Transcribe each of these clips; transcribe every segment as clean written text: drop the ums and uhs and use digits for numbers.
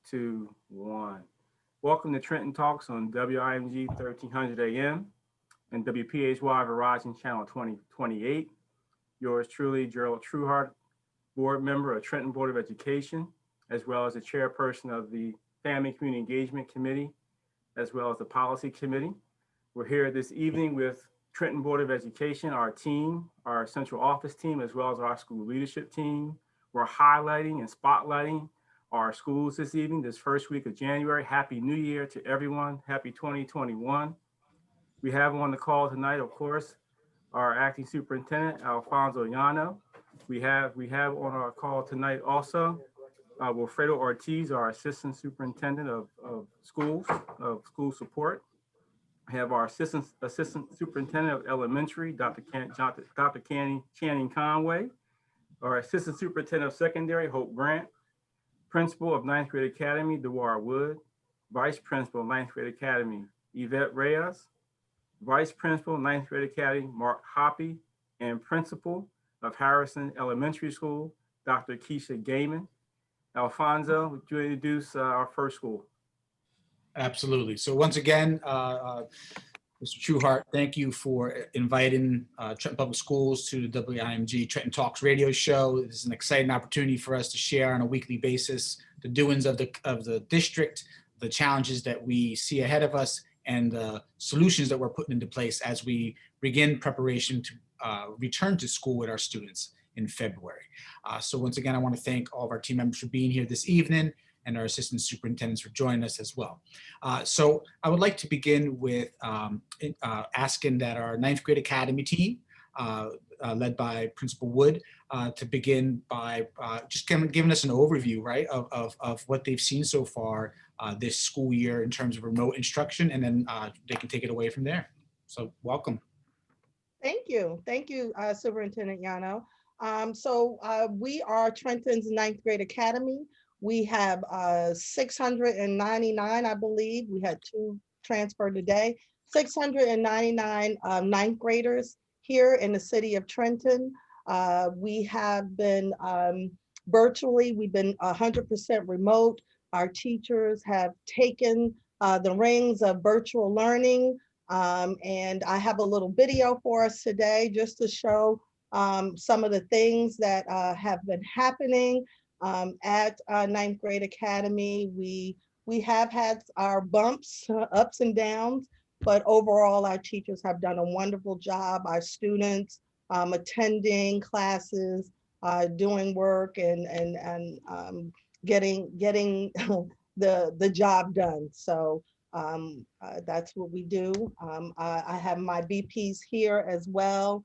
2, 1. Welcome to Trenton Talks on WIMG 1300 AM and WPHY Verizon Channel 2028. Yours truly, Gerald Trueheart, board member of Trenton Board of Education, as well as the chairperson of the Family Community Engagement Committee, as well as the Policy Committee. We're here this evening with Trenton Board of Education, our team, our central office team, as well as our school leadership team. We're highlighting and spotlighting our schools this evening, this first week of January. Happy New Year to everyone. Happy 2021. We have on the call tonight, of course, our acting superintendent, Alfonso Llano. We have on our call tonight also, Wilfredo Ortiz, our assistant superintendent of schools, of school support. We have our assistant superintendent of elementary, Dr. Channing Conway. Our assistant superintendent of secondary, Hope Grant. Principal of Ninth Grade Academy, Dewar Wood. Vice Principal of Ninth Grade Academy, Yvette Reyes. Vice Principal, Ninth Grade Academy, Mark Hoppy. And Principal of Harrison Elementary School, Dr. Keisha Gaiman. Alfonso, would you introduce our first school? Absolutely. So once again, Mr. Trueheart, thank you for inviting Trenton Public Schools to the WIMG Trenton Talks radio show. This is an exciting opportunity for us to share on a weekly basis the doings of the district, the challenges that we see ahead of us, and the solutions that we're putting into place as we begin preparation to return to school with our students in February. So once again, I want to thank all of our team members for being here this evening, and our assistant superintendents for joining us as well. So I would like to begin with asking that our Ninth Grade Academy team, led by Principal Wood, to begin by just giving us an overview, right, of what they've seen so far this school year in terms of remote instruction, and then they can take it away from there. So welcome. Thank you, Superintendent Llano. We are Trenton's Ninth Grade Academy. We have 699, I believe. We had 2 transferred today. 699 ninth graders here in the city of Trenton. We have been virtually, we've been 100% remote. Our teachers have taken the reins of virtual learning. And I have a little video for us today just to show some of the things that have been happening at Ninth Grade Academy. We have had our bumps, ups and downs, but overall our teachers have done a wonderful job. Our students attending classes, doing work, and getting the job done. So that's what we do. I have my VPs here as well.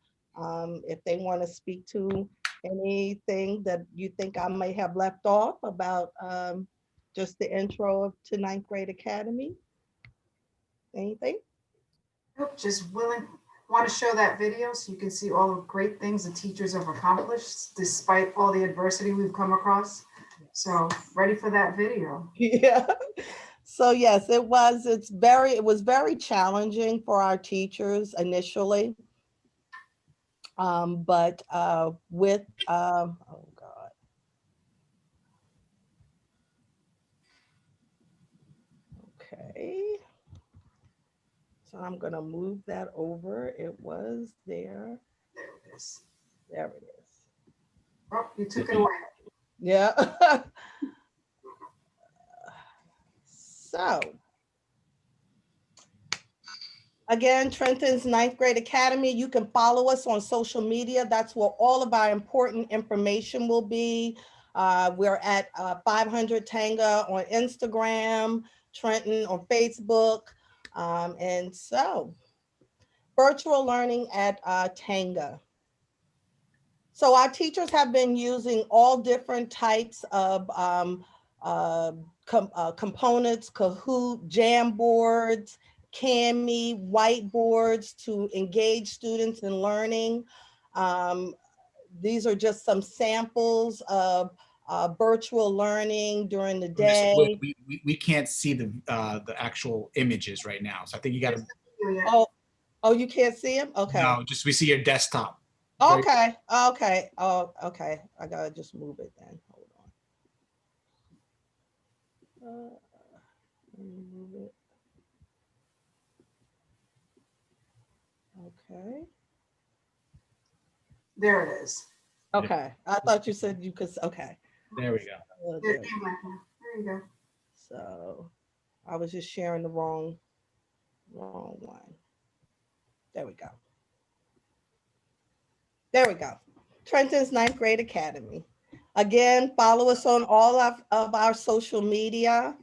If they want to speak to anything that you think I may have left off about just the intro to Ninth Grade Academy. Anything? Nope, just want to show that video so you can see all the great things the teachers have accomplished despite all the adversity we've come across. So ready for that video. Yeah. So yes, it was very challenging for our teachers initially. But with, oh God. Okay. So I'm gonna move that over. It was there. There it is. There it is. Oh, you took it away. Yeah. So. Again, Trenton's Ninth Grade Academy. You can follow us on social media. That's where all of our important information will be. We're at 500 Tanga on Instagram, Trenton on Facebook. And so virtual learning at Tanga. So our teachers have been using all different types of components, Kahoot, Jamboards, Kami, whiteboards to engage students in learning. These are just some samples of virtual learning during the day. We can't see the actual images right now, so I think you got to. Oh, you can't see them? Okay. No, just we see your desktop. Okay. Okay. Oh, okay. I gotta just move it then. Hold Let me move it. Okay. There it is. Okay. I thought you said you could, okay. There we go. There it came back now. There you go. So I was just sharing the wrong one. There we go. There we go. Trenton's ninth grade academy. Again, follow us on all of our social media.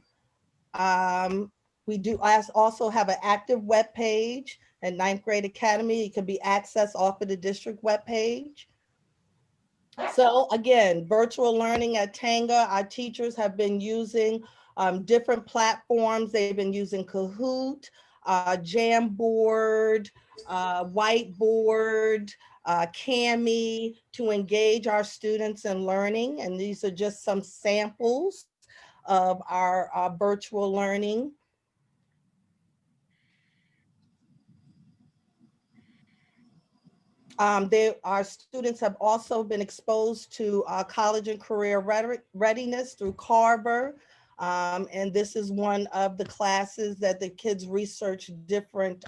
We do also have an active web page at Ninth Grade Academy. It can be accessed off of the district web page. So again, virtual learning at Tanga, our teachers have been using different platforms. They've been using Kahoot, Jamboard, Whiteboard, Kami to engage our students in learning. And these are just some samples of our virtual learning. Our students have also been exposed to college and career readiness through Carver. And this is one of the classes that the kids research different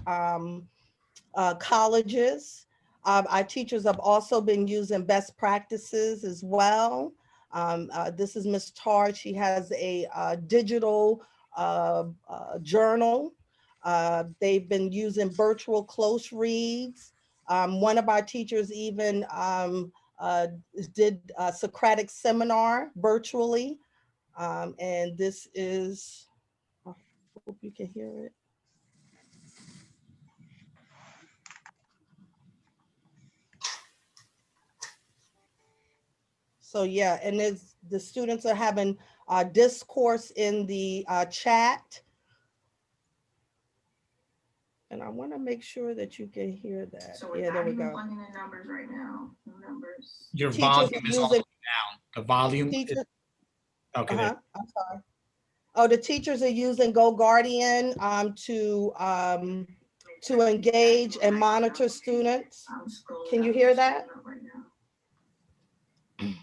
colleges. Our teachers have also been using best practices as well. This is Ms. Tar. She has a digital journal. They've been using virtual close reads. One of our teachers even did a Socratic seminar virtually. And this is, I hope you can hear it. So yeah, and the students are having discourse in the chat. And I want to make sure that you can hear that. So we're Yeah, there not we even go. plugging in numbers right now. No numbers. Your Teachers volume are is also using- down. The volume. Teachers, Okay. There. I'm sorry. Oh, the teachers are using Go Guardian to engage and monitor students. I'm scrolling Can you up, hear I'm that? scrolling up right now.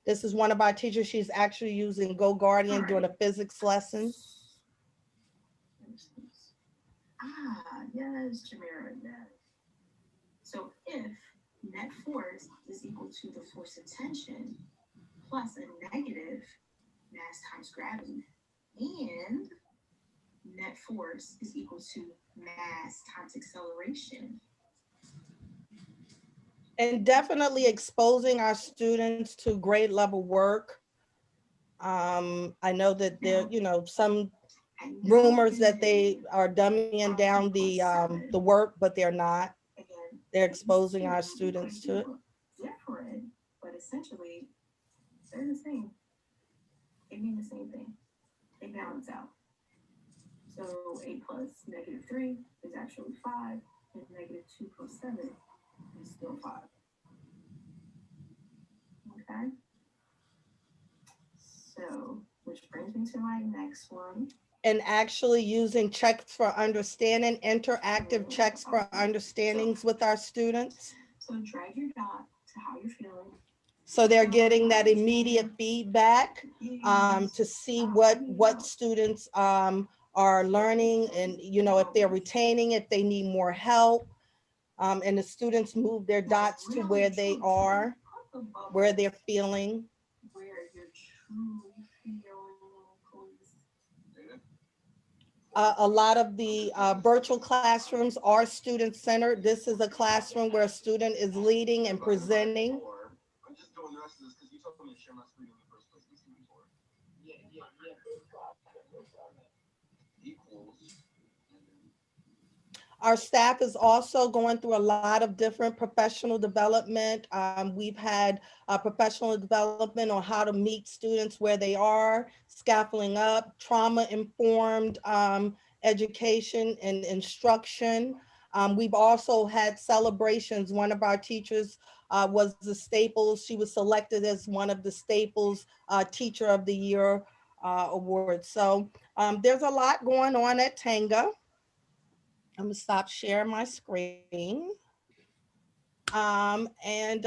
This is one of our teachers. She's actually using Go Guardian during a physics lesson. Ah, yes, Jamira, yes. So if net force is equal to the force of tension plus a negative mass times gravity, and net force is equal to mass times acceleration. And definitely exposing our students to grade level work. I know that there, some rumors that they are dumbing down the work, but they're not. They're exposing our students to it. Different, but essentially they're the same. They mean the same thing. They balance out. So 8 plus -3 is actually 5, and -2 plus 7 is still 5. Okay. So, which brings me to my next one. And actually using checks for understanding, interactive checks for understandings with our students. So drag your dot to how you're feeling. So they're getting that immediate feedback to see what students are learning, and if they're retaining, if they need more help. And the students move their dots to where they are, where they're feeling. Where you're truly feeling, A lot of the virtual classrooms are student-centered. This is a classroom where a student is leading and presenting. I'm just doing this because you told me to share my screen in the first place. Equals. Our staff is also going through a lot of different professional development. We've had professional development on how to meet students where they are, scaffolding up, trauma-informed education and instruction. We've also had celebrations. One of our teachers was the Staples. She was selected as one of the Staples Teacher of the Year awards. So there's a lot going on at Tanga. I'm gonna stop sharing my screen. And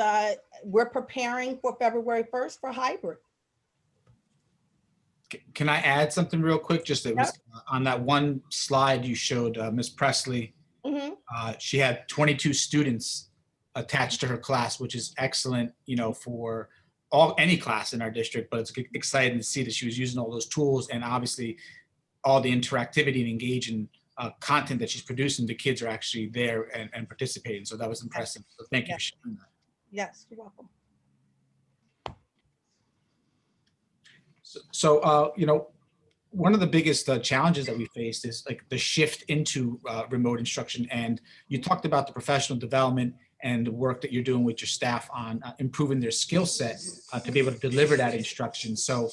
we're preparing for February 1st for hybrid. Can I add something real quick? Just it was on that one slide you showed, Ms. Presley. Mhm. She had 22 students attached to her class, which is excellent, for any class in our district. But it's exciting to see that she was using all those tools, and obviously all the interactivity and engaging content that she's producing. The kids are actually there and participating. So that was impressive. So thank you for sharing that. Yes, you're welcome. So, one of the biggest challenges that we faced is like the shift into remote instruction. And you talked about the professional development and the work that you're doing with your staff on improving their skill set to be able to deliver that instruction. So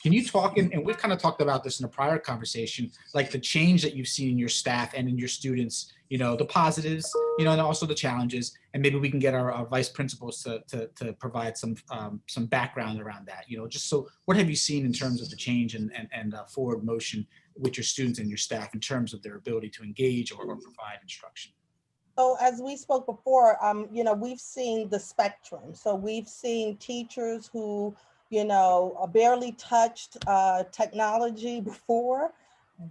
can you talk, and we've kind of talked about this in a prior conversation, like the change that you've seen in your staff and in your students, the positives, and also the challenges, and maybe we can get our vice principals to provide some background around that, just so what have you seen in terms of the change and forward motion with your students and your staff in terms of their ability to engage or provide instruction? So as we spoke before, we've seen the spectrum. So we've seen teachers who, barely touched technology before,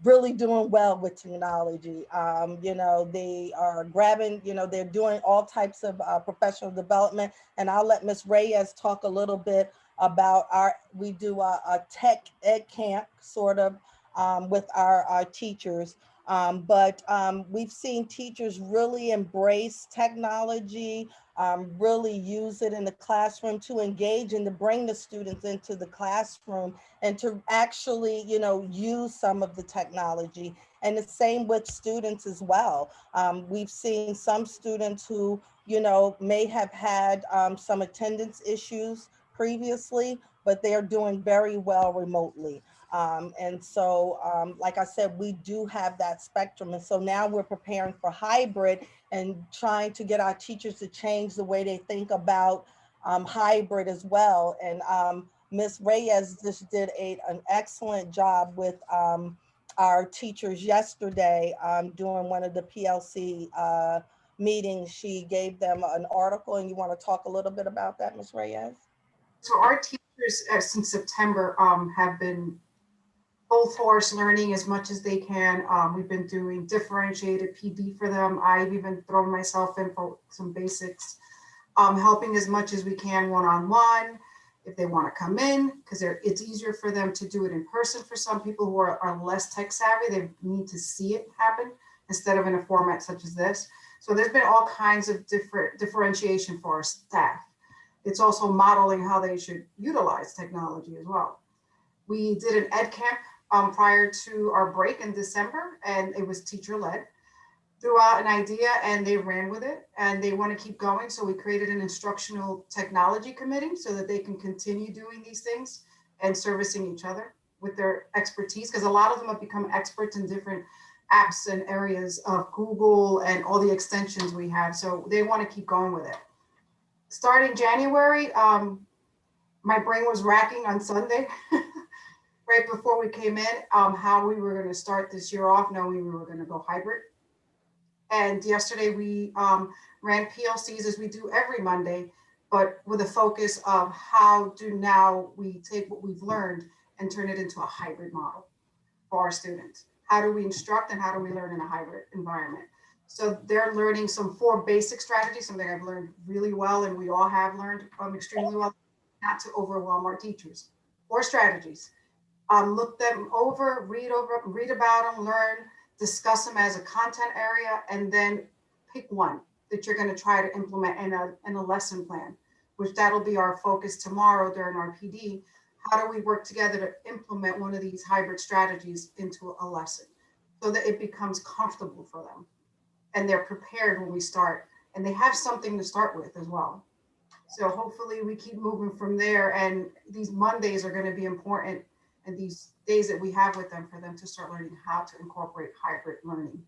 really doing well with technology. They are grabbing, they're doing all types of professional development. And I'll let Ms. Reyes talk a little bit about we do a tech ed camp sort of with our teachers. But we've seen teachers really embrace technology, really use it in the classroom to engage and to bring the students into the classroom and to actually, use some of the technology. And the same with students as well. We've seen some students who, may have had some attendance issues previously, but they're doing very well remotely. And so, like I said, we do have that spectrum. And so now we're preparing for hybrid and trying to get our teachers to change the way they think about hybrid as well. And Ms. Reyes just did an excellent job with our teachers yesterday during one of the PLC meetings. She gave them an article, and you want to talk a little bit about that, Ms. Reyes? So our teachers since September have been full force learning as much as they can. We've been doing differentiated PD for them. I've even thrown myself in for some basics, helping as much as we can one-on-one. If they want to come in, because it's easier for them to do it in person. For some people who are less tech savvy, they need to see it happen instead of in a format such as this. So there's been all kinds of differentiation for our staff. It's also modeling how they should utilize technology as well. We did an ed camp prior to our break in December, and it was teacher-led. Threw out an idea and they ran with it, and they want to keep going. So we created an instructional technology committee so that they can continue doing these things and servicing each other with their expertise, because a lot of them have become experts in different apps and areas of Google and all the extensions we have. So they want to keep going with it. Starting January, my brain was racking on Sunday. Right before we came in, how we were going to start this year off, knowing we were going to go hybrid. And yesterday we ran PLCs as we do every Monday, but with a focus of how do now we take what we've learned and turn it into a hybrid model for our students. How do we instruct and how do we learn in a hybrid environment? So they're learning some 4 basic strategies, something I've learned really well, and we all have learned extremely well, not to overwhelm our teachers, 4 strategies. Look them over, read about them, learn, discuss them as a content area, and then pick one that you're going to try to implement in a lesson plan, which that'll be our focus tomorrow during our PD. How do we work together to implement one of these hybrid strategies into a lesson so that it becomes comfortable for them and they're prepared when we start and they have something to start with as well. So hopefully we keep moving from there, and these Mondays are going to be important, and these days that we have with them for them to start learning how to incorporate hybrid learning.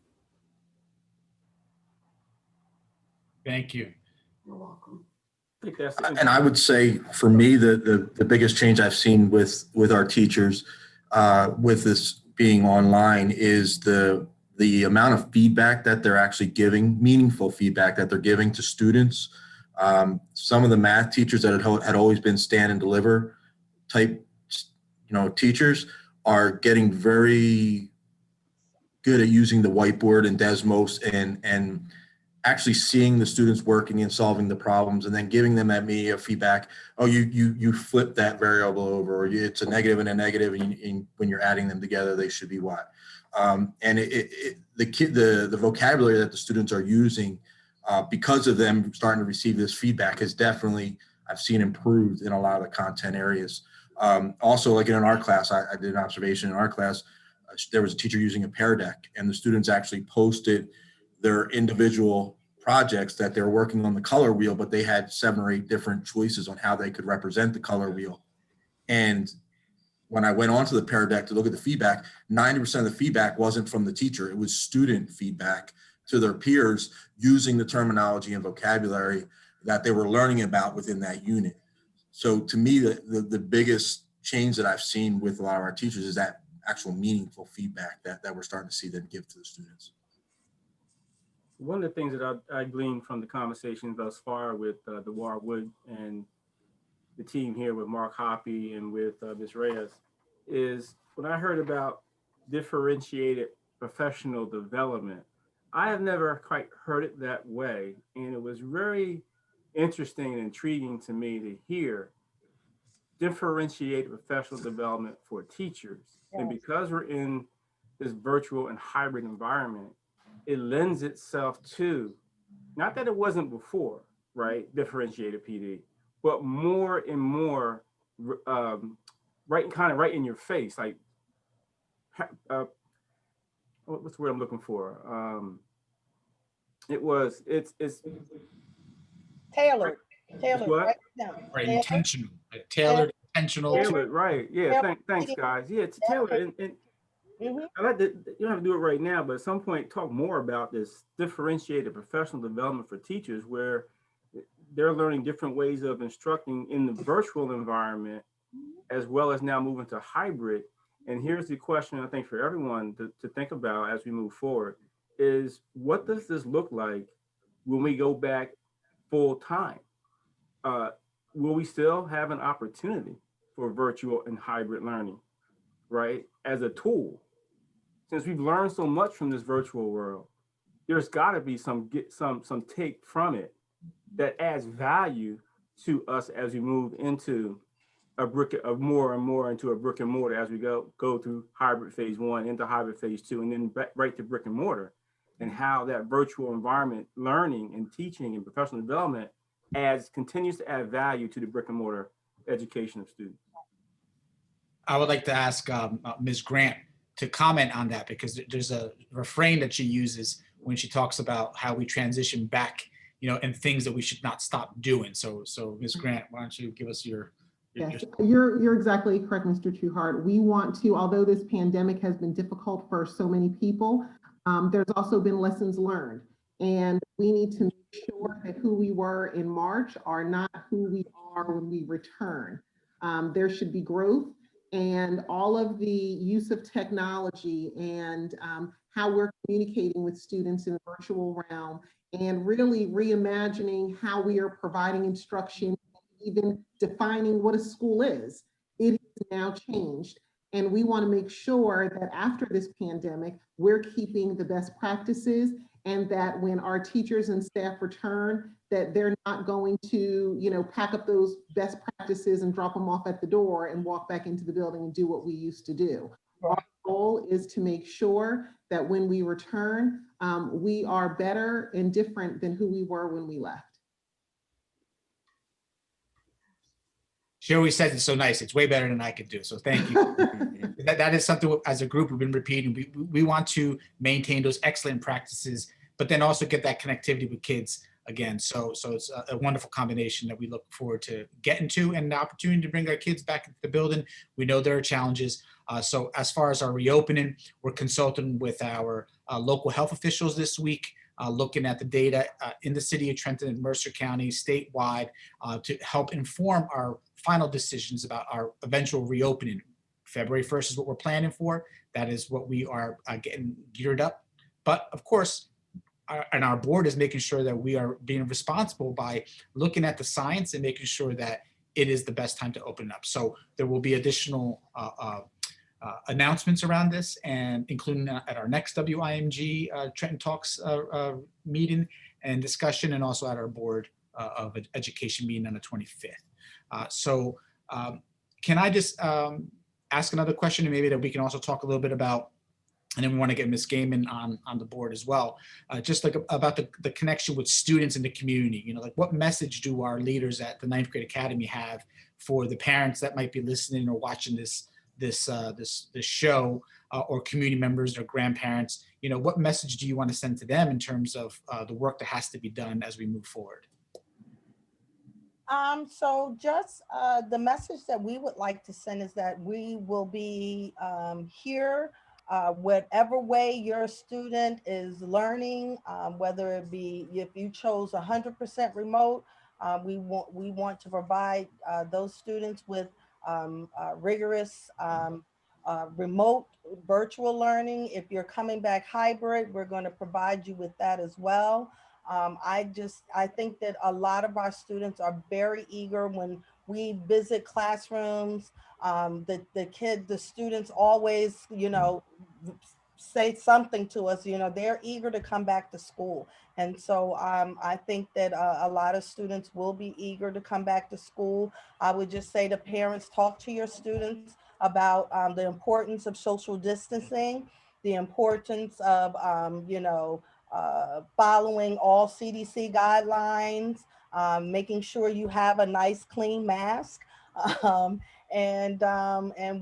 Thank you. You're welcome. And I would say for me, the biggest change I've seen with our teachers with this being online is the amount of feedback that they're actually giving, meaningful feedback that they're giving to students. Some of the math teachers that had always been stand and deliver type teachers are getting very good at using the whiteboard and Desmos and actually seeing the students working and solving the problems, and then giving them that media feedback. Oh, you flip that variable over, or it's a negative and a negative, and when you're adding them together, they should be what. And the vocabulary that the students are using because of them starting to receive this feedback has definitely, I've seen, improved in a lot of the content areas. Also, like in our class, I did an observation in our class. There was a teacher using a pear deck, and the students actually posted their individual projects that they're working on the color wheel, but they had 7 or 8 different choices on how they could represent the color wheel. And when I went onto the pear deck to look at the feedback, 90% of the feedback wasn't from the teacher. It was student feedback to their peers using the terminology and vocabulary that they were learning about within that unit. So to me, the biggest change that I've seen with a lot of our teachers is that actual meaningful feedback that we're starting to see them give to the students. One of the things that I gleaned from the conversation thus far with the Warwood and the team here with Mark Hoppy and with Ms. Reyes is when I heard about differentiated professional development, I have never quite heard it that way. And it was very interesting and intriguing to me to hear differentiated professional development for teachers. And because we're in this virtual and hybrid environment, it lends itself to, not that it wasn't before, right, differentiated PD, but more and more right in your face, like what's the word I'm looking for? It's Tailored, what? right now. Right, intentional, tailored, intentional. Tailored, right? Yeah, thanks, guys. Yeah, it's tailored, and I like that. You don't have to do it right now, but at some point, talk more about this differentiated professional development for teachers, where they're learning different ways of instructing in the virtual environment, as well as now moving to hybrid. And here's the question, I think, for everyone to think about as we move forward is, what does this look like when we go back full time? Will we still have an opportunity for virtual and hybrid learning, right, as a tool? Since we've learned so much from this virtual world, there's got to be some take from it that adds value to us as we move into more and more into a brick and mortar, as we go through hybrid phase 1 into hybrid phase 2, and then right to brick and mortar, and how that virtual environment learning and teaching and professional development continues to add value to the brick and mortar education of students. I would like to ask Ms. Grant to comment on that, because there's a refrain that she uses when she talks about how we transition back, and things that we should not stop doing. So Ms. Grant, why don't you give us your Yes, you're exactly correct, Mr. Trueheart. We want to, although this pandemic has been difficult for so many people, there's also been lessons learned. And we need to make sure that who we were in March are not who we are when we return. There should be growth, and all of the use of technology and how we're communicating with students in the virtual realm, and really reimagining how we are providing instruction, even defining what a school is. It has now changed. And we want to make sure that after this pandemic, we're keeping the best practices, and that when our teachers and staff return, that they're not going to, pack up those best practices and drop them off at the door and walk back into the building and do what we used to do. Our goal is to make sure that when we return, we are better and different than who we were when we left. She always says it's so nice. It's way better than I could do. So thank you. that is something as a group we've been repeating. We want to maintain those excellent practices, but then also get that connectivity with kids again. So it's a wonderful combination that we look forward to getting to, and the opportunity to bring our kids back into the building. We know there are challenges. So as far as our reopening, we're consulting with our local health officials this week, looking at the data in the city of Trenton and Mercer County, statewide, to help inform our final decisions about our eventual reopening. February 1st is what we're planning for. That is what we are getting geared up. But of course, our board is making sure that we are being responsible by looking at the science and making sure that it is the best time to open it up. So there will be additional announcements around this, and including at our next WIMG Trenton Talks meeting and discussion, and also at our Board of Education meeting on the 25th. Can I just ask another question, and maybe that we can also talk a little bit about, and then we want to get Ms. Gaiman on the board as well, just like about the connection with students in the community. You know, like what message do our leaders at the 9th Grade Academy have for the parents that might be listening or watching this show, or community members or grandparents? You know, what message do you want to send to them in terms of the work that has to be done as we move forward? So just the message that we would like to send is that we will be here whatever way your student is learning, whether it be if you chose 100% remote, we want to provide those students with rigorous remote virtual learning. If you're coming back hybrid, we're going to provide you with that as well. I think that a lot of our students are very eager when we visit classrooms. The students always, say something to us, they're eager to come back to school. And so I think that a lot of students will be eager to come back to school. I would just say to parents, talk to your students about the importance of social distancing, the importance of, following all CDC guidelines, making sure you have a nice clean mask. And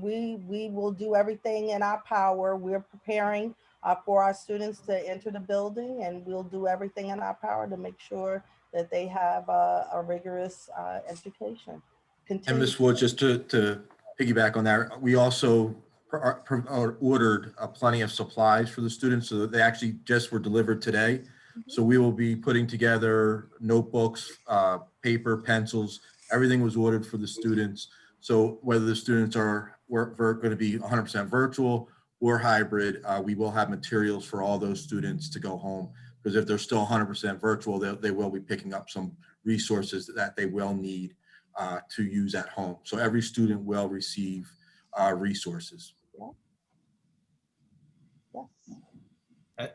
we will do everything in our power. We're preparing for our students to enter the building, and we'll do everything in our power to make sure that they have a rigorous education. And Ms. Wood, just to piggyback on that, we also ordered plenty of supplies for the students, so that they actually just were delivered today. So we will be putting together notebooks, paper, pencils, everything was ordered for the students. So whether the students are going to be 100% virtual or hybrid, we will have materials for all those students to go home, because if they're still 100% virtual, they will be picking up some resources that they will need to use at home. So every student will receive resources. Yes.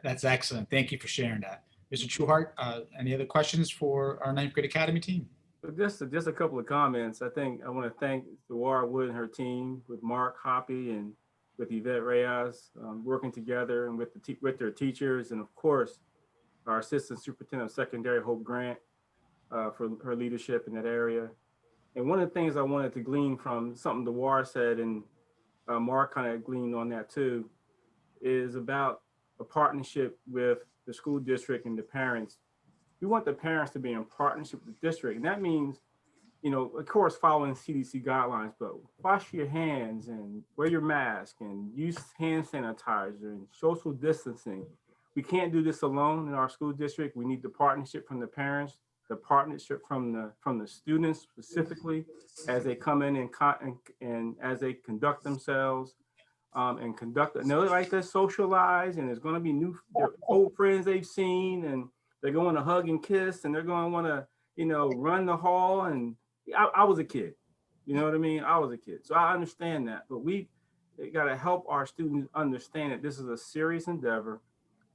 That's excellent. Thank you for sharing that. Mr. Trueheart, any other questions for our 9th Grade Academy team? Just a couple of comments. I want to thank Dewar Wood and her team, with Mark Hoppy and with Yvette Reyes, working together, and with their teachers, and of course our Assistant Superintendent of Secondary, Hope Grant, for her leadership in that area. And one of the things I wanted to glean from something Dewar said, and Mark kind of gleaned on that too, is about a partnership with the school district and the parents. We want the parents to be in partnership with the district. And that means, of course, following CDC guidelines, but wash your hands and wear your mask and use hand sanitizer and social distancing. We can't do this alone in our school district. We need the partnership from the parents, the partnership from the students specifically, as they come in and as they conduct themselves, and they like to socialize, and there's going to be their old friends they've seen, and they're going to hug and kiss, and they're going to want to, run the hall. And I was a kid, you know what I mean? I was a kid. So I understand that, but we got to help our students understand that this is a serious endeavor.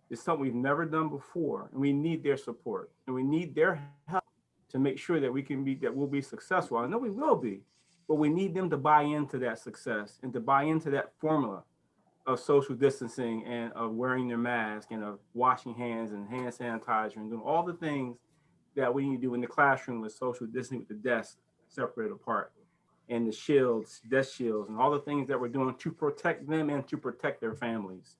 It's something we've never done before, and we need their support, and we need their help to make sure that we'll be successful. I know we will be, but we need them to buy into that success and to buy into that formula of social distancing and of wearing their mask and of washing hands and hand sanitizer and doing all the things that we need to do in the classroom with social distancing, with the desks separated apart, and the shields, desk shields, and all the things that we're doing to protect them and to protect their families.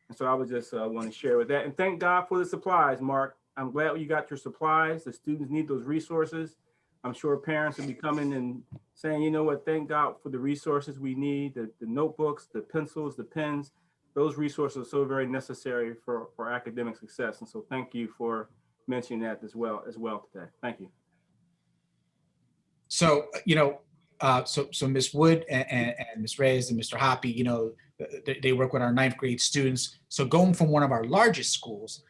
And so I would just want to share with that. And thank God for the supplies, Mark. I'm glad you got your supplies. The students need those resources. I'm sure parents will be coming and saying, you know what, thank God for the resources we need, the notebooks, the pencils, the pens. Those resources are so very necessary for academic success. And so thank you for mentioning that as well today. Thank you. So, so Ms. Wood and Ms. Reyes and Mr. Hoppy, they work with our 9th grade students. So going from one of our largest schools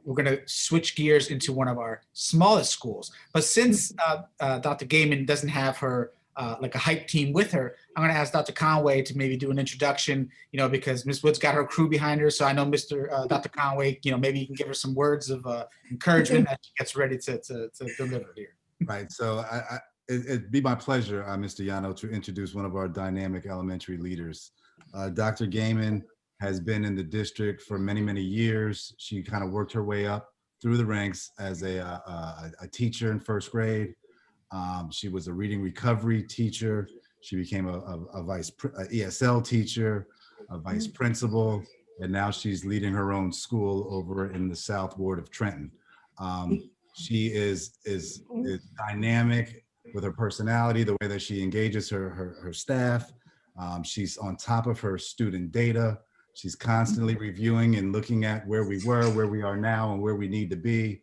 we're going to switch gears into one of our smallest schools. But since Dr. Gaiman doesn't have her like a hype team with her, I'm going to ask Dr. Conway to maybe do an introduction, because Ms. Woods got her crew behind her. So I know Dr. Conway, maybe you can give her some words of encouragement as she gets ready to deliver here. Right. So it'd be my pleasure, Mr. Yano, to introduce one of our dynamic elementary leaders. Dr. Gaiman has been in the district for many, many years. She kind of worked her way up through the ranks as a teacher in first grade. She was a reading recovery teacher. She became a ESL teacher, a vice principal, and now she's leading her own school over in the South Ward of Trenton. She is dynamic with her personality, the way that she engages her staff. She's on top of her student data. She's constantly reviewing and looking at where we were, where we are now, and where we need to be.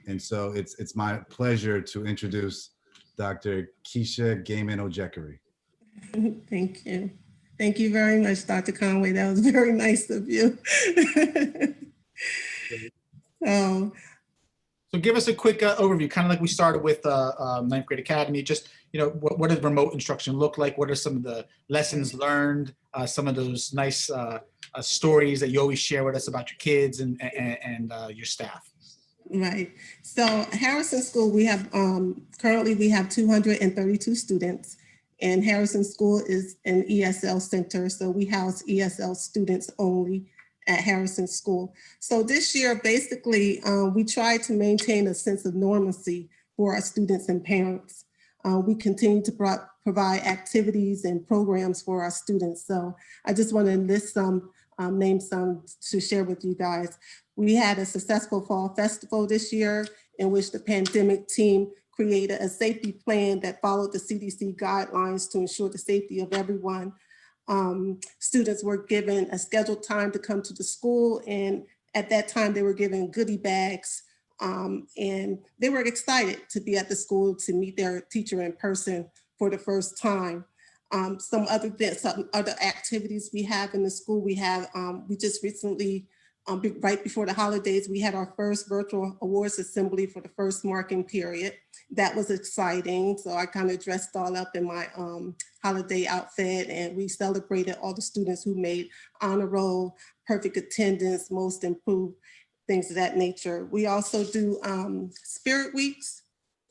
And so it's my pleasure to introduce Dr. Keisha Gaiman-Ojekari. Thank you. Thank you very much, Dr. Conway. That was very nice of you. So give us a quick overview, kind of like we started with Ninth Grade Academy. Just, what does remote instruction look like? What are some of the lessons learned? Some of those nice stories that you always share with us about your kids and your staff. Right. So Harrison School, we have currently we have 232 students, and Harrison School is an ESL center. So we house ESL students only at Harrison School. So this year, basically, we tried to maintain a sense of normalcy for our students and parents. We continue to provide activities and programs for our students. So I just want to list some, name some to share with you guys. We had a successful fall festival this year in which the pandemic team created a safety plan that followed the CDC guidelines to ensure the safety of everyone. Students were given a scheduled time to come to the school, and at that time they were given goodie bags, and they were excited to be at the school to meet their teacher in person for the first time. Some other activities we have in the school, we just recently, right before the holidays, we had our first virtual awards assembly for the first marking period. That was exciting. So I kind of dressed all up in my holiday outfit, and we celebrated all the students who made honor roll, perfect attendance, most improved, things of that nature. We also do Spirit Weeks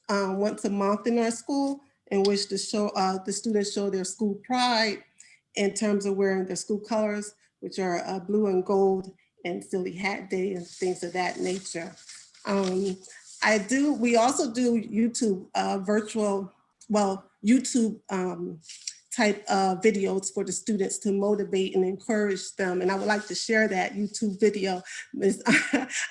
once a month in our school, in which the students show their school pride in terms of wearing their school colors, which are blue and gold, and Silly Hat Day and things of that nature. We also do YouTube YouTube type of videos for the students to motivate and encourage them. And I would like to share that YouTube video.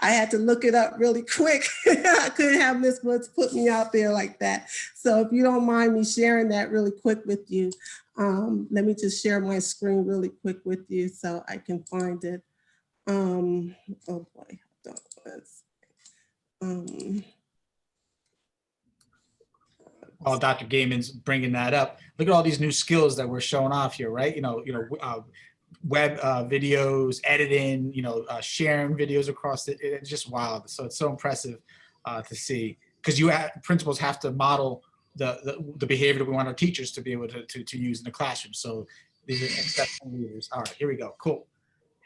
I had to look it up really quick. I couldn't have Ms. Woods put me out there like that. So if you don't mind me sharing that really quick with you, let me just share my screen really quick with you so I can find it. Oh boy, While Dr. Gaiman's bringing that up, look at all these new skills that we're showing off here, right? Web videos, editing, sharing videos across it. It's just wild. So it's so impressive to see, because principals have to model the behavior that we want our teachers to be able to use in the classroom. So these are exceptional leaders. All right, here we go. Cool.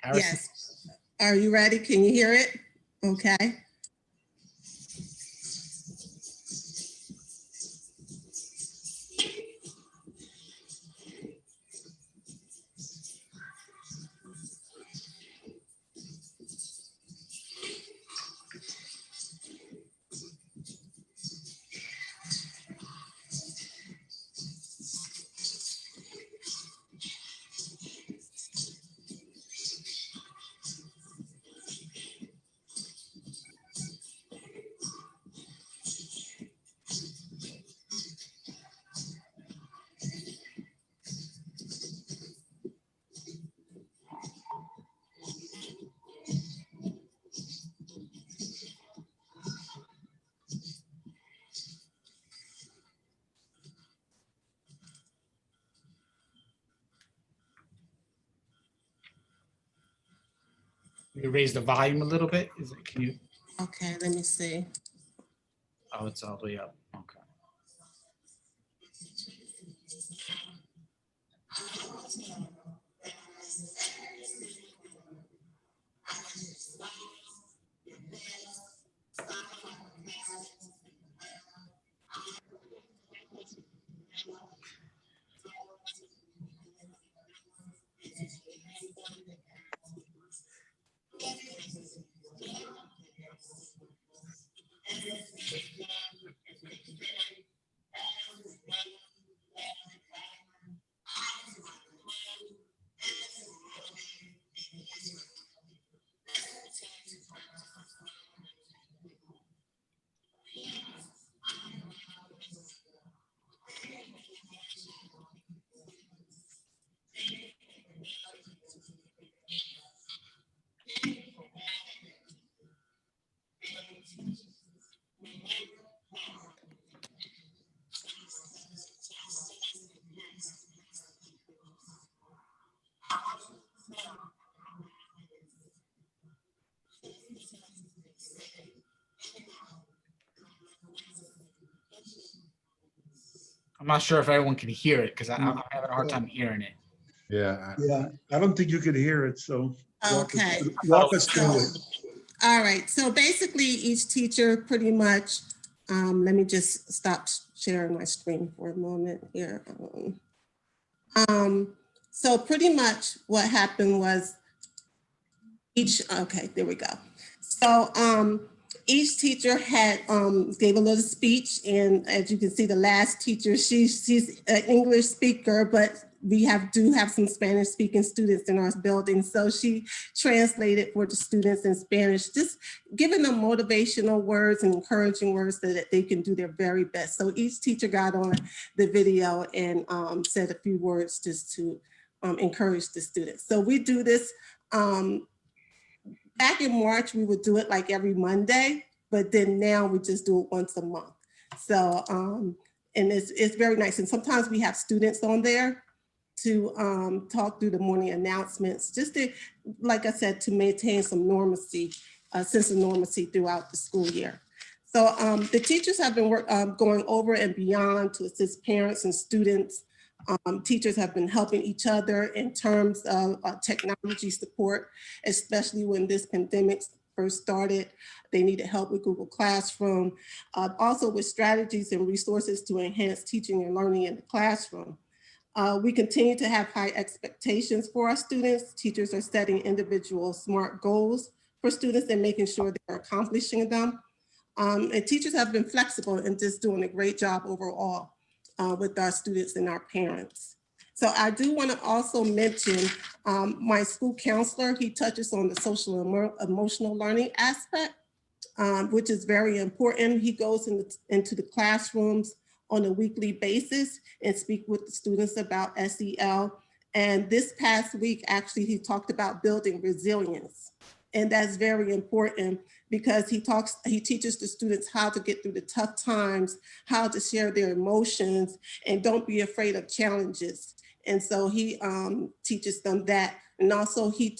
Harrison. Yes. Are you ready? Can you hear it? Okay. You raise the volume a little bit. Can you? Okay, let me see. Oh, it's all the way up. Okay. I'm not sure if everyone can hear it because I'm having a hard time hearing it. Yeah. Yeah, I don't think you could hear it, so Okay. walk us through it. All right, so basically each teacher pretty much, let me just stop sharing my screen for a moment here. So pretty much what happened was okay, there we go. So each teacher had gave a little speech, and as you can see, the last teacher, she's an English speaker, but we do have some Spanish speaking students in our building. So she translated for the students in Spanish, just giving them motivational words and encouraging words so that they can do their very best. So each teacher got on the video and said a few words just to encourage the students. So we do this. Back in March, we would do it like every Monday, but then now we just do it once a month. So, and it's very nice. And sometimes we have students on there to talk through the morning announcements, just to, like I said, to maintain some normalcy, sense of normalcy throughout the school year. So the teachers have been going over and beyond to assist parents and students. Teachers have been helping each other in terms of technology support, especially when this pandemic first started. They needed help with Google Classroom, also with strategies and resources to enhance teaching and learning in the classroom. We continue to have high expectations for our students. Teachers are setting individual SMART goals for students and making sure they're accomplishing them. And teachers have been flexible and just doing a great job overall with our students and our parents. So I do want to also mention my school counselor. He touches on the social and emotional learning aspect, which is very important. He goes into the classrooms on a weekly basis and speak with the students about SEL. And this past week, actually, he talked about building resilience. And that's very important because he teaches the students how to get through the tough times, how to share their emotions, and don't be afraid of challenges. And so he teaches them that. And also he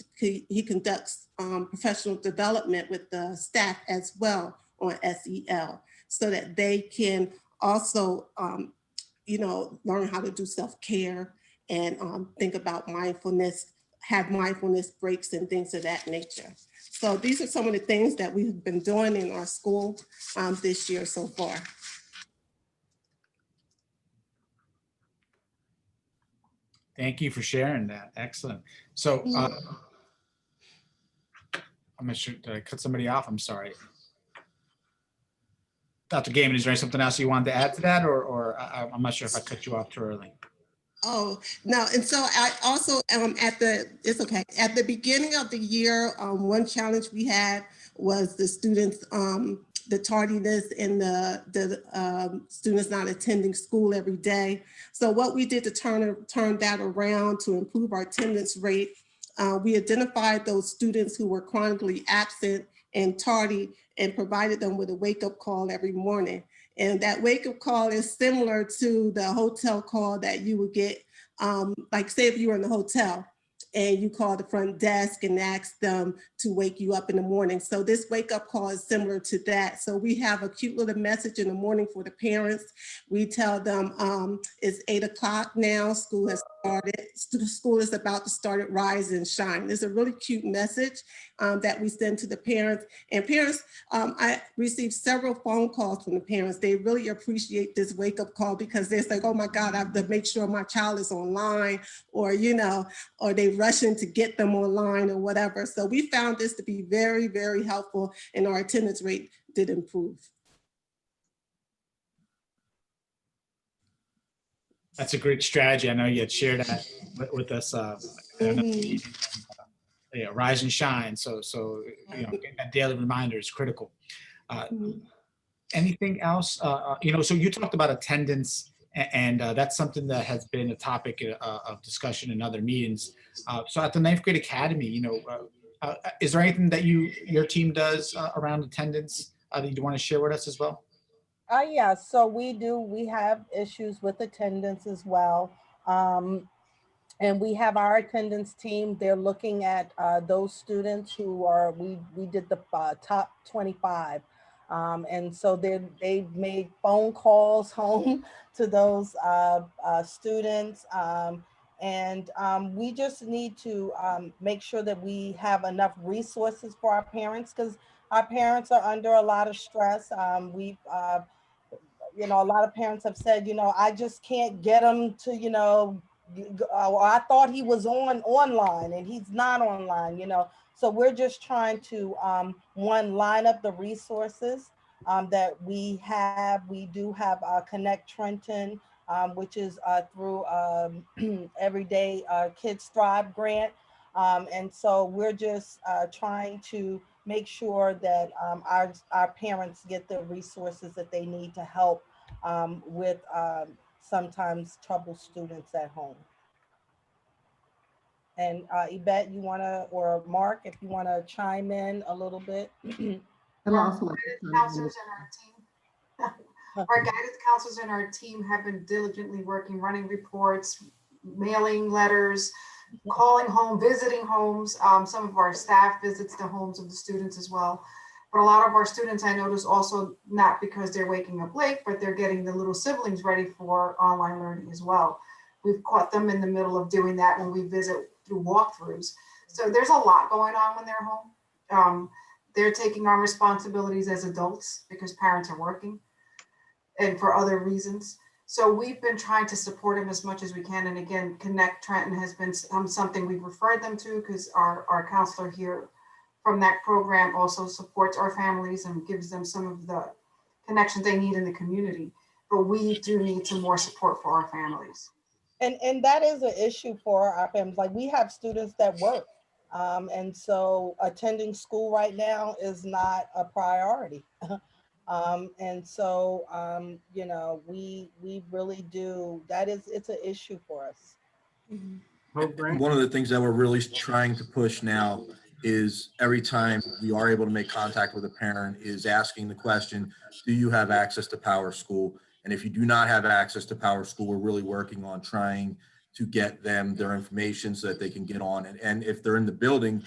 conducts professional development with the staff as well on SEL so that they can also, learn how to do self-care and think about mindfulness, have mindfulness breaks and things of that nature. So these are some of the things that we've been doing in our school this year so far. Thank you for sharing that. Excellent. So I'm not sure, did I cut somebody off? I'm sorry. Dr. Gaiman, is there something else you wanted to add to that, or I'm not sure if I cut you off too early? Oh, no. And so I also it's okay. At the beginning of the year, one challenge we had was the students, the tardiness and the students not attending school every day. So what we did to turn that around to improve our attendance rate, we identified those students who were chronically absent and tardy and provided them with a wake-up call every morning. And that wake-up call is similar to the hotel call that you would get, like say if you were in the hotel and you call the front desk and ask them to wake you up in the morning. So this wake up call is similar to that. So we have a cute little message in the morning for the parents. We tell them it's 8 o'clock now, school has started, school is about to start at Rise and Shine. It's a really cute message that we send to the parents. And parents, I received several phone calls from the parents. They really appreciate this wake up call because they're like, oh my God, I have to make sure my child is online, or, you know, or they rushing to get them online or whatever. So we found this to be very, very helpful, and our attendance rate did improve. That's a great strategy. I know you had shared that with us. Yeah, Rise and Shine. So you know, getting that daily reminder is critical. Anything else? You know, so you talked about attendance, and that's something that has been a topic of discussion in other meetings. So at the 9th grade academy, you know, is there anything that your team does around attendance that you want to share with us as well? Yeah, so we have issues with attendance as well. And we have our attendance team. They're looking at those students who are, we did the top 25. And so they've made phone calls home to those students. And we just need to make sure that we have enough resources for our parents, because our parents are under a lot of stress. You know, a lot of parents have said, you know, I just can't get them to, you know, I thought he was online and he's not online, you know. So we're just trying to, one, line up the resources that we have. We do have Connect Trenton, which is through Everyday Kids Thrive grant. And so we're just trying to make sure that our parents get the resources that they need to help with sometimes troubled students at home. And Yvette, you want to, or Mark, if you want to chime in a little bit. And also like Counselors in our team. Our guidance counselors in our team have been diligently working, running reports, mailing letters, calling home, visiting homes. Some of our staff visits the homes of the students as well. But a lot of our students, I notice, also not because they're waking up late, but they're getting the little siblings ready for online learning as well. We've caught them in the middle of doing that when we visit through walkthroughs. So there's a lot going on when they're home. They're taking on responsibilities as adults because parents are working and for other reasons. So we've been trying to support them as much as we can. And again, Connect Trenton has been something we've referred them to, because our counselor here from that program also supports our families and gives them some of the connections they need in the community. But we do need some more support for our families. And that is an issue for our families. Like, we have students that work. And so attending school right now is not a priority. And so, you know, we really do, it's an issue for us. One of the things that we're really trying to push now is every time we are able to make contact with a parent is asking the question, do you have access to Power School? And if you do not have access to Power School, we're really working on trying to get them their information so that they can get on. And if they're in the building,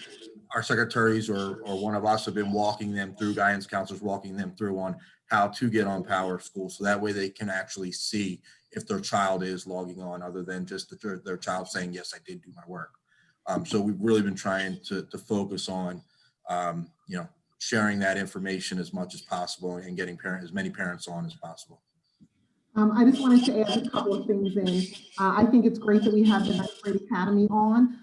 our secretaries or one of us have been walking them through, guidance counselors walking them through on how to get on Power School. So that way they can actually see if their child is logging on, other than just their child saying, yes, I did do my work. So we've really been trying to focus on, you know, sharing that information as much as possible and getting as many parents on as possible. I just wanted to add a couple of things in. I think it's great that we have the 9th grade academy on.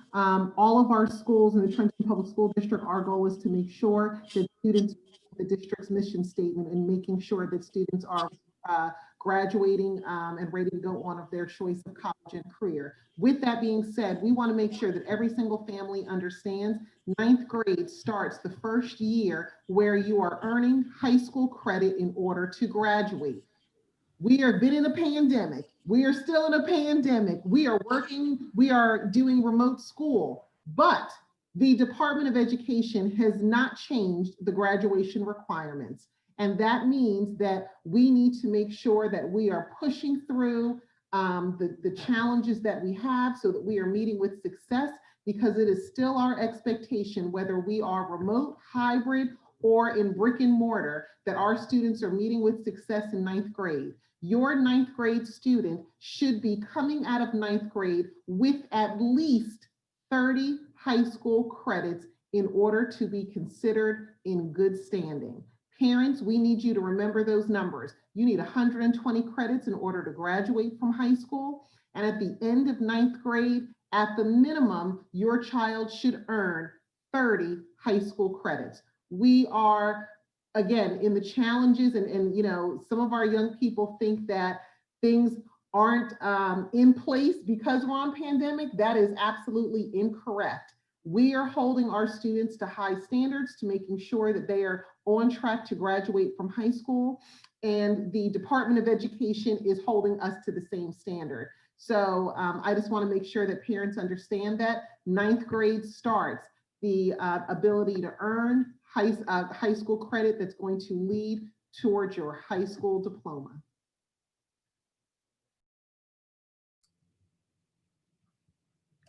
All of our schools in the Trenton Public School District, our goal is to make sure that students the district's mission statement and making sure that students are graduating and ready to go on of their choice of college and career. With that being said, we want to make sure that every single family understands 9th grade starts the first year where you are earning high school credit in order to graduate. We have been in a pandemic. We are still in a pandemic. We are working, we are doing remote school, but the Department of Education has not changed the graduation requirements. And that means that we need to make sure that we are pushing through the challenges that we have so that we are meeting with success because it is still our expectation, whether we are remote, hybrid, or in brick and mortar, that our students are meeting with success in ninth grade. Your ninth grade student should be coming out of ninth grade with at least 30 high school credits in order to be considered in good standing. Parents, we need you to remember those numbers. You need 120 credits in order to graduate from high school. And at the end of ninth grade, at the minimum, your child should earn 30 high school credits. We are, again, in the challenges, and you know, some of our young people think that things aren't in place because we're on pandemic. That is absolutely incorrect. We are holding our students to high standards, to making sure that they are on track to graduate from high school. And the Department of Education is holding us to the same standard. So I just want to make sure that parents understand that ninth grade starts the ability to earn high school credit that's going to lead towards your high school diploma.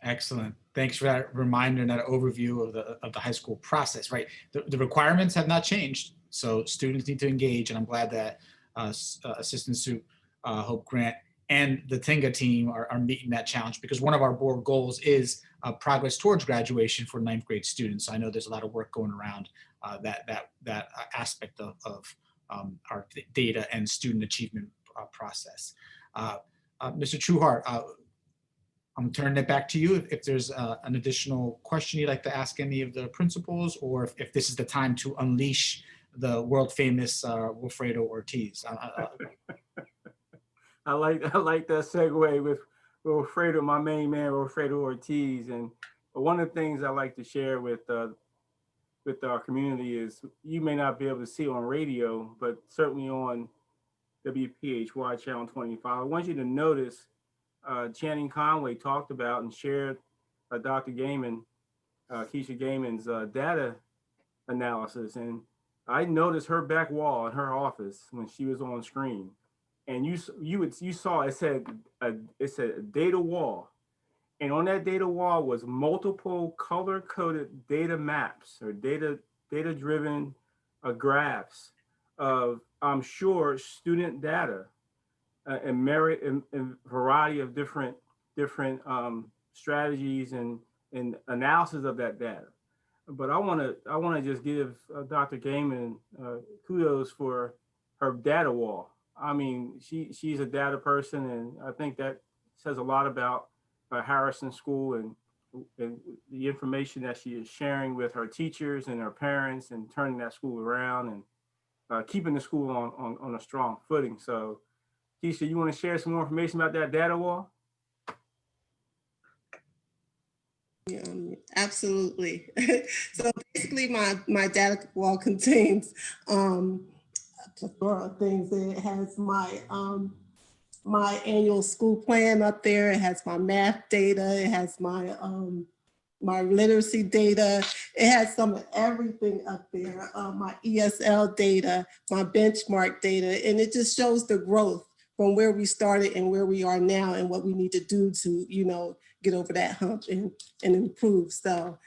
Excellent. Thanks for that reminder and that overview of the high school process, right? The requirements have not changed, so students need to engage, and I'm glad that Assistant Sup Hope Grant and the Tinga team are meeting that challenge, because one of our board goals is progress towards graduation for ninth grade students. So I know there's a lot of work going around that aspect of our data and student achievement process. Mr. Trueheart, I'm turning it back to you if there's an additional question you'd like to ask any of the principals, or if this is the time to unleash the world famous Wilfredo Ortiz. I like that segue with Wilfredo, my main man, Wilfredo Ortiz. And one of the things I like to share with our community is, you may not be able to see on radio, but certainly on WPHY Channel 25. I want you to notice Channing Conway talked about and shared Dr. Gaiman, Keisha Gaiman's data analysis. And I noticed her back wall in her office when she was on screen. And you saw it said data wall, and on that data wall was multiple color-coded data maps or data-driven graphs of, I'm sure, student data and merit and variety of different strategies and analysis of that data. But I want to just give Dr. Gaiman kudos for her data wall. I mean, she's a data person, and I think that says a lot about Harrison School and the information that she is sharing with her teachers and her parents, and turning that school around and keeping the school on a strong footing. So, Keisha, you want to share some more information about that data wall? Yeah, absolutely. So basically, my data wall contains a plethora of things. It has my annual school plan up there. It has my math data. It has my literacy data. It has some of everything up there. My ESL data, my benchmark data, and it just shows the growth from where we started and where we are now, and what we need to do to, you know, get over that hump and improve. So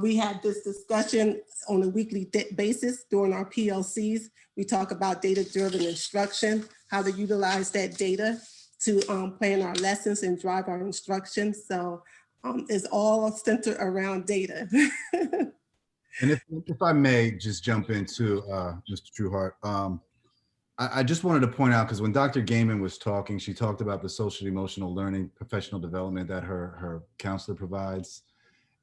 we have this discussion on a weekly basis during our PLCs. We talk about data-driven instruction, how to utilize that data to plan our lessons and drive our instruction. So it's all centered around data. And if I may just jump into Mr. Trueheart, I just wanted to point out, because when Dr. Gaiman was talking, she talked about the social emotional learning, professional development that her counselor provides.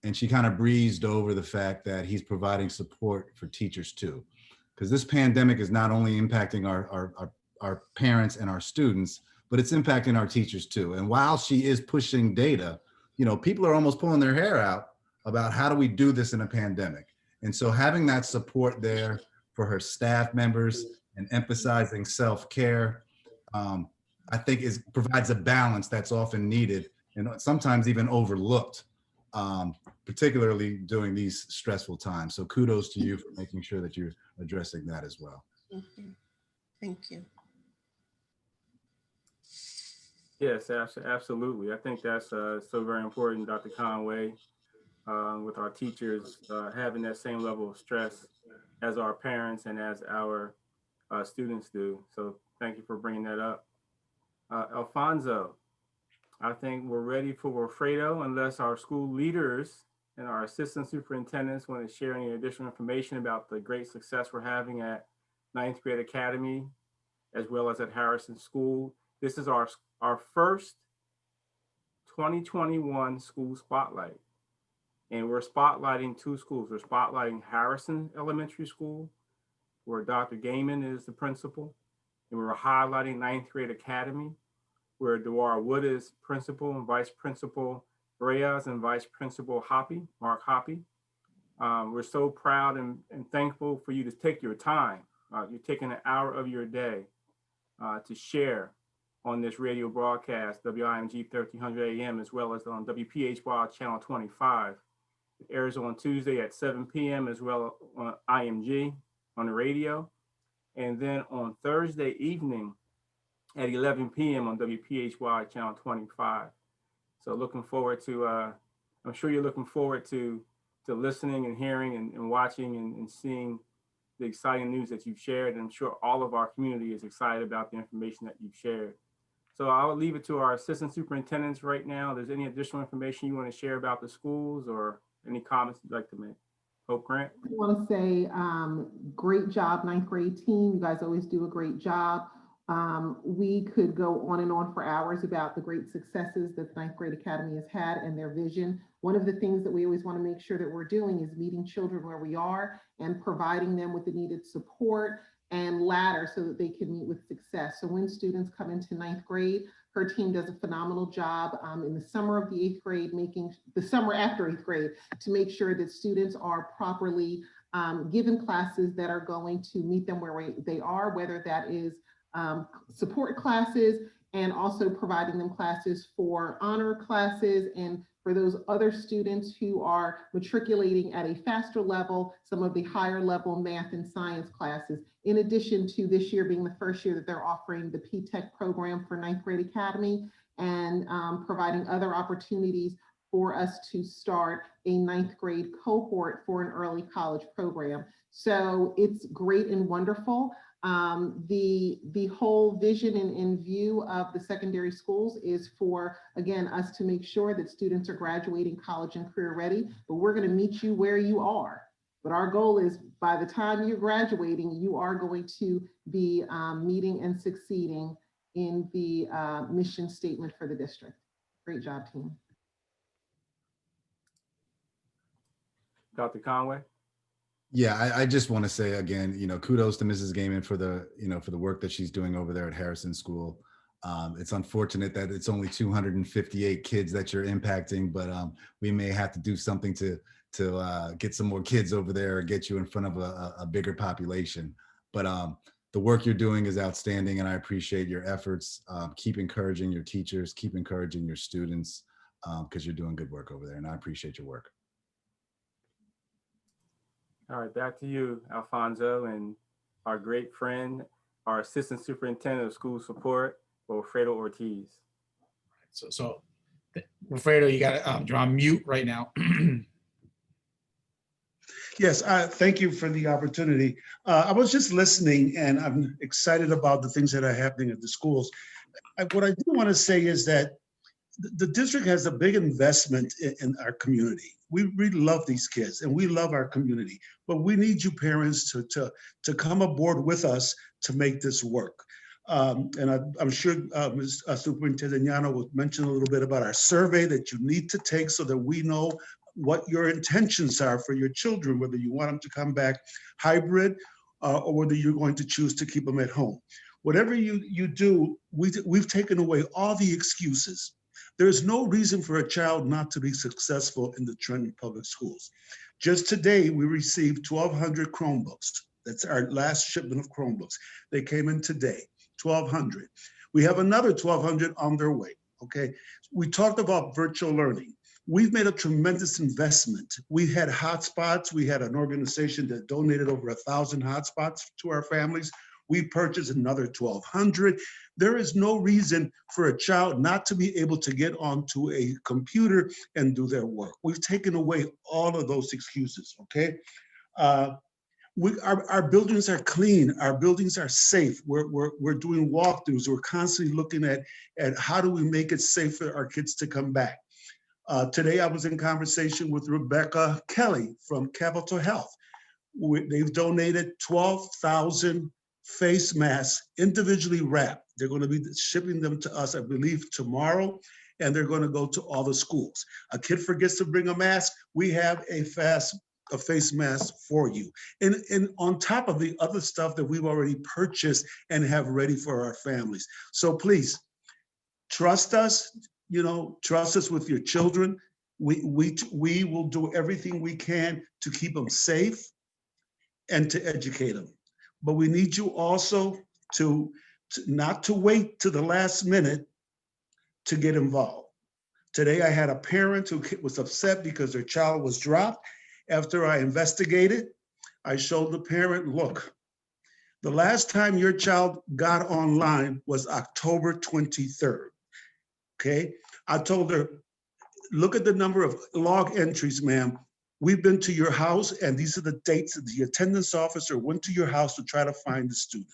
And she kind of breezed over the fact that he's providing support for teachers too. Because this pandemic is not only impacting our parents and our students, but it's impacting our teachers too. And while she is pushing data, you know, people are almost pulling their hair out about how do we do this in a pandemic. And so having that support there for her staff members and emphasizing self-care, I think provides a balance that's often needed and sometimes even overlooked, particularly during these stressful times. So kudos to you for making sure that you're addressing that as well. Thank you. Yes, absolutely. I think that's so very important, Dr. Conway. with our teachers having that same level of stress as our parents and as our students do. So thank you for bringing that up. Alfonso, I think we're ready for Wilfredo unless our school leaders and our assistant superintendents want to share any additional information about the great success we're having at Ninth Grade Academy as well as at Harrison School. This is our first 2021 school spotlight. And we're spotlighting two schools. We're spotlighting Harrison Elementary School, where Dr. Gaiman is the principal. And we're highlighting Ninth Grade Academy, where Dewar Wood is principal and vice principal Reyes and vice principal Hoppy, Mark Hoppy. We're so proud and thankful for you to take your time. You're taking an hour of your day to share on this radio broadcast, WIMG 1300 AM, as well as on WPHY Channel 25. It airs on Tuesday at 7 p.m. as well on IMG on the radio. And then on Thursday evening at 11 p.m. on WPHY Channel 25. So looking forward to, I'm sure you're looking forward to listening and hearing and watching and seeing the exciting news that you've shared. And I'm sure all of our community is excited about the information that you've shared. So I'll leave it to our assistant superintendents right now. If there's any additional information you want to share about the schools or any comments you'd like to make. Hope Grant. I want to say great job, ninth grade team. You guys always do a great job. We could go on and on for hours about the great successes that the Ninth Grade Academy has had and their vision. One of the things that we always want to make sure that we're doing is meeting children where we are and providing them with the needed support and ladder so that they can meet with success. So when students come into ninth grade, her team does a phenomenal job in the summer of the eighth grade, the summer after eighth grade, to make sure that students are properly given classes that are going to meet them where they are, whether that is support classes and also providing them classes for honor classes and for those other students who are matriculating at a faster level, some of the higher level math and science classes, in addition to this year being the first year that they're offering the P-TECH program for Ninth Grade Academy and providing other opportunities for us to start a ninth grade cohort for an early college program. So it's great and wonderful. The whole vision and view of the secondary schools is for, again, us to make sure that students are graduating college and career ready, but we're going to meet you where you are. But our goal is by the time you're graduating, you are going to be meeting and succeeding in the mission statement for the district. Great job, team. Dr. Conway. Yeah, I just want to say again, kudos to Mrs. Gaiman for the, for the work that she's doing over there at Harrison School. It's unfortunate that it's only 258 kids that you're impacting, but we may have to do something to get some more kids over there or get you in front of a bigger population. But the work you're doing is outstanding, and I appreciate your efforts. Keep encouraging your teachers, keep encouraging your students, because you're doing good work over there, and I appreciate your work. All right, back to you, Alfonso, and our great friend, our Assistant Superintendent of School Support, Wilfredo Ortiz. So Wilfredo, you got you're on mute right now. Yes, thank you for the opportunity. I was just listening and I'm excited about the things that are happening at the schools. What I do want to say is that the district has a big investment in our community. We really love these kids and we love our community, but we need you parents to come aboard with us to make this work. And I'm sure Ms. Superintendent Llano will mention a little bit about our survey that you need to take so that we know what your intentions are for your children, whether you want them to come back hybrid or whether you're going to choose to keep them at home. Whatever you do, we've taken away all the excuses. There's no reason for a child not to be successful in the Trenton Public Schools. Just today, we received 1,200 Chromebooks. That's our last shipment of Chromebooks. They came in today, 1,200. We have another 1,200 on their way, okay? We talked about virtual learning. We've made a tremendous investment. We had hotspots. We had an organization that donated over 1,000 hotspots to our families. We purchased another 1,200. There is no reason for a child not to be able to get onto a computer and do their work. We've taken away all of those excuses, okay? Our buildings are clean, our buildings are safe. We're doing walkthroughs. We're constantly looking at how do we make it safe for our kids to come back. Today I was in conversation with Rebecca Kelly from Capitol Health. They've donated 12,000 face masks individually wrapped. They're going to be shipping them to us, I believe, tomorrow, and they're going to go to all the schools. A kid forgets to bring a mask, we have a face mask for you. And on top of the other stuff that we've already purchased and have ready for our families. So please, trust us, trust us with your children. We will do everything we can to keep them safe and to educate them. But we need you also to not to wait to the last minute to get involved. Today I had a parent who was upset because their child was dropped. After I investigated, I showed the parent, look, the last time your child got online was October 23rd, okay? I told her, look at the number of log entries, ma'am. We've been to your house and these are the dates that the attendance officer went to your house to try to find the student.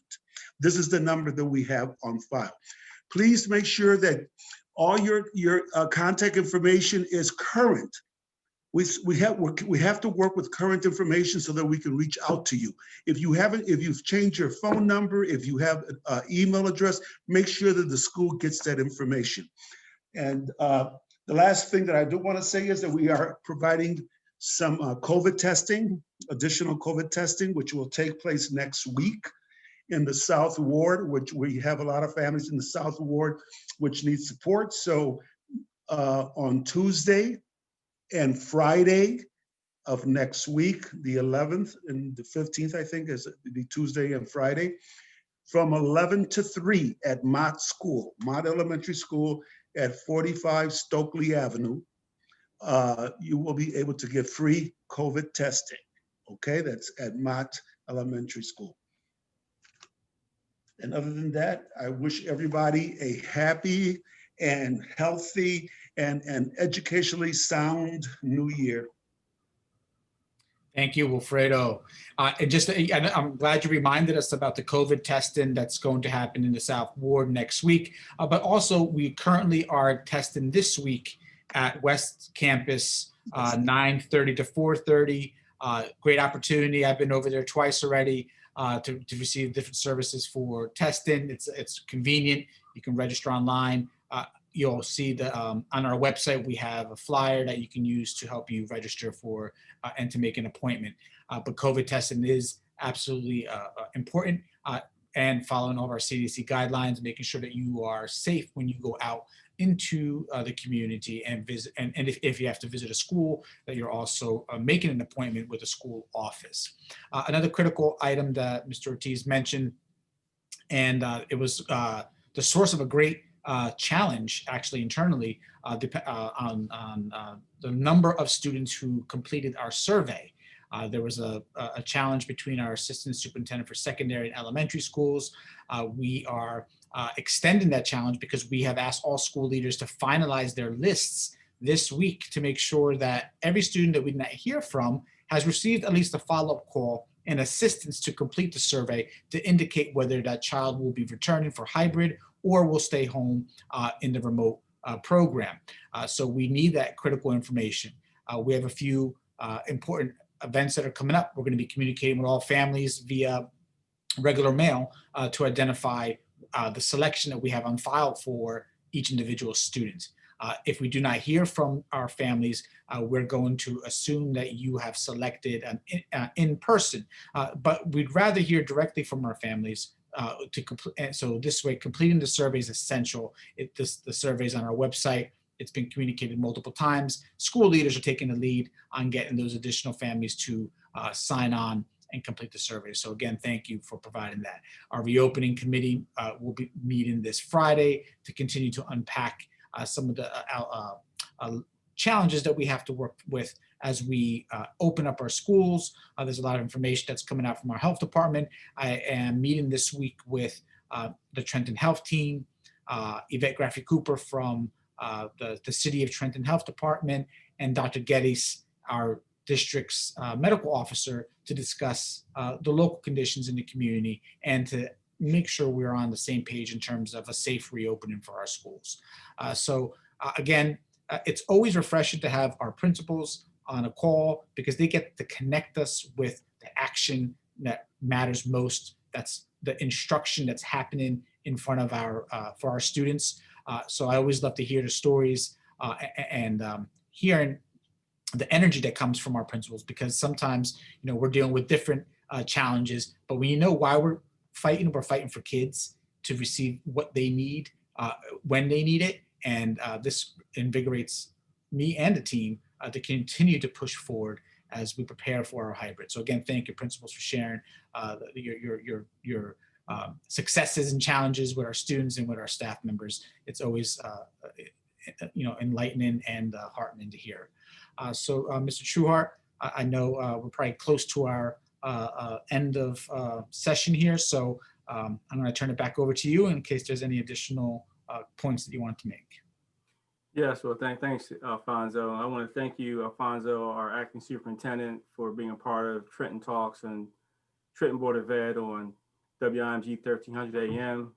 This is the number that we have on file. Please make sure that all your contact information is current. We have to work with current information so that we can reach out to you. If you've changed your phone number, if you have an email address, make sure that the school gets that information. And the last thing that I do want to say is that we are providing some COVID testing, additional COVID testing, which will take place next week in the South Ward, which we have a lot of families in the South Ward which need support. So on Tuesday and Friday of next week, the 11th and the 15th, I think, is the Tuesday and Friday, from 11 to 3 at Mott School, Mott Elementary School at 45 Stokely Avenue. You will be able to get free COVID testing. Okay, that's at Mott Elementary School. And other than that, I wish everybody a happy and healthy and educationally sound new year. Thank you, Wilfredo. And I'm glad you reminded us about the COVID testing that's going to happen in the South Ward next week. But also, we currently are testing this week at West Campus, 9:30 to 4:30. Great opportunity. I've been over there twice already to receive different services for testing. It's convenient. You can register online. You'll see that on our website, we have a flyer that you can use to help you register for and to make an appointment. But COVID testing is absolutely important, and following all of our CDC guidelines, making sure that you are safe when you go out into the community and visit. And if you have to visit a school, that you're also making an appointment with a school office. Another critical item that Mr. Ortiz mentioned, and it was the source of a great challenge actually internally on the number of students who completed our survey. There was a challenge between our assistant superintendent for secondary and elementary schools. We are extending that challenge because we have asked all school leaders to finalize their lists this week to make sure that every student that we did not hear from has received at least a follow-up call and assistance to complete the survey to indicate whether that child will be returning for hybrid or will stay home in the remote program. So we need that critical information. We have a few important events that are coming up. We're going to be communicating with all families via regular mail to identify the selection that we have on file for each individual student. If we do not hear from our families, we're going to assume that you have selected in person, but we'd rather hear directly from our families to complete. And so this way, completing the survey is essential. The survey is on our website. It's been communicated multiple times. School leaders are taking the lead on getting those additional families to sign on and complete the survey. So again, thank you for providing that. Our reopening committee will be meeting this Friday to continue to unpack some of the challenges that we have to work with as we open up our schools. There's a lot of information that's coming out from our health department. I am meeting this week with the Trenton Health Team, Yvette Graffey-Cooper from the City of Trenton Health Department, and Dr. Geddes, our district's medical officer, to discuss the local conditions in the community and to make sure we're on the same page in terms of a safe reopening for our schools. Again, it's always refreshing to have our principals on a call because they get to connect us with the action that matters most. That's the instruction that's happening in front of for our students. So I always love to hear the stories and hearing the energy that comes from our principals, because sometimes, we're dealing with different challenges, but when you know why we're fighting for kids to receive what they need when they need it. And this invigorates me and the team to continue to push forward as we prepare for our hybrid. So again, thank you, principals, for sharing your successes and challenges with our students and with our staff members. It's always enlightening and heartening to hear. So Mr. Trueheart, I know we're probably close to our end of session here. So I'm going to turn it back over to you in case there's any additional points that you want to make. Yes, well, thanks, Alfonso. I want to thank you, Alfonso, our acting superintendent, for being a part of Trenton Talks and Trenton Board of Ed on WIMG 1300 AM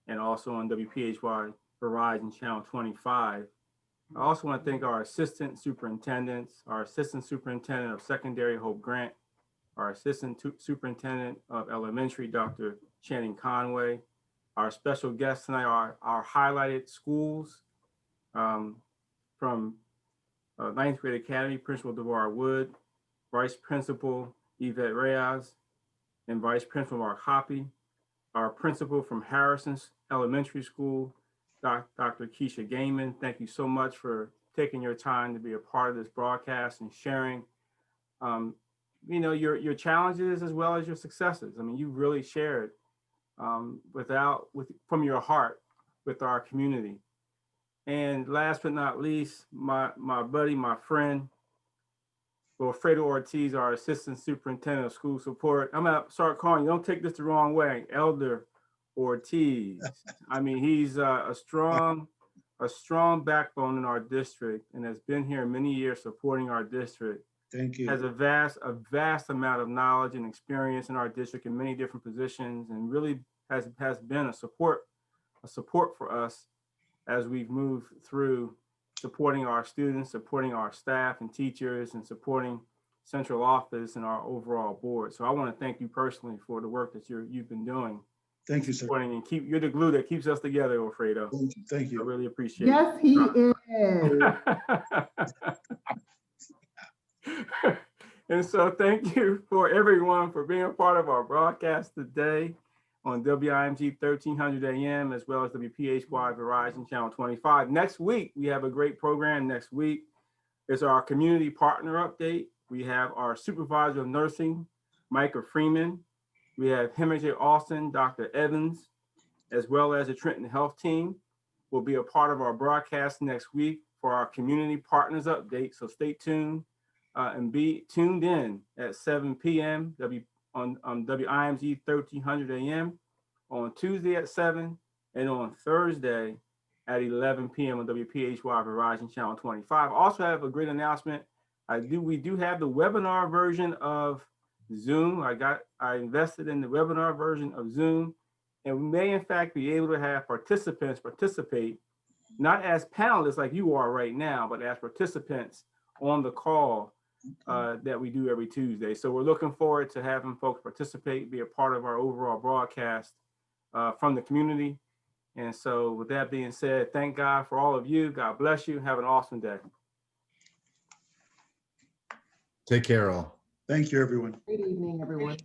and also on WPHY Verizon Channel 25. I also want to thank our assistant superintendents, our assistant superintendent of secondary, Hope Grant, our assistant superintendent of elementary, Dr. Channing Conway, our special guests tonight, our highlighted schools from Ninth Grade Academy, Principal DeVar Wood, Vice Principal Yvette Reyes, and Vice Principal Mark Hoppy, our principal from Harrison Elementary School, Dr. Keisha Gaiman. Thank you so much for taking your time to be a part of this broadcast and sharing your challenges as well as your successes. I mean, you really shared from your heart with our community. And last but not least, my buddy, my friend, Wilfredo Ortiz, our assistant superintendent of school support. I'm gonna start calling you, don't take this the wrong way, Elder Ortiz. I mean, he's a strong backbone in our district and has been here many years supporting our district. Thank you. Has a vast amount of knowledge and experience in our district in many different positions, and really has been a support for us as we've moved through supporting our students, supporting our staff and teachers, and supporting central office and our overall board. So I want to thank you personally for the work that you've been doing. Thank you, sir. And you're the glue that keeps us together, Wilfredo. Thank you. I really appreciate Yes, he is. it. And so thank you for everyone for being a part of our broadcast today on WIMG 1300 AM as well as WPHY Verizon Channel 25. Next week, we have a great program. Next week is our community partner update. We have our supervisor of nursing, Micah Freeman. We have Hemingway Austin, Dr. Evans, as well as the Trenton Health Team will be a part of our broadcast next week for our community partners update. So stay tuned and be tuned in at 7 p.m. on WIMG 1300 AM on Tuesday at 7 and on Thursday at 11 p.m. on WPHY Verizon Channel 25. Also have a great announcement. We do have the webinar version of Zoom. I invested in the webinar version of Zoom, and we may in fact be able to have participants participate, not as panelists like you are right now, but as participants on the call that we do every Tuesday. So we're looking forward to having folks participate, be a part of our overall broadcast from the community. And so with that being said, thank God for all of you. God bless you. Have an awesome day. Take care, all. Thank you, everyone. Good evening, everyone.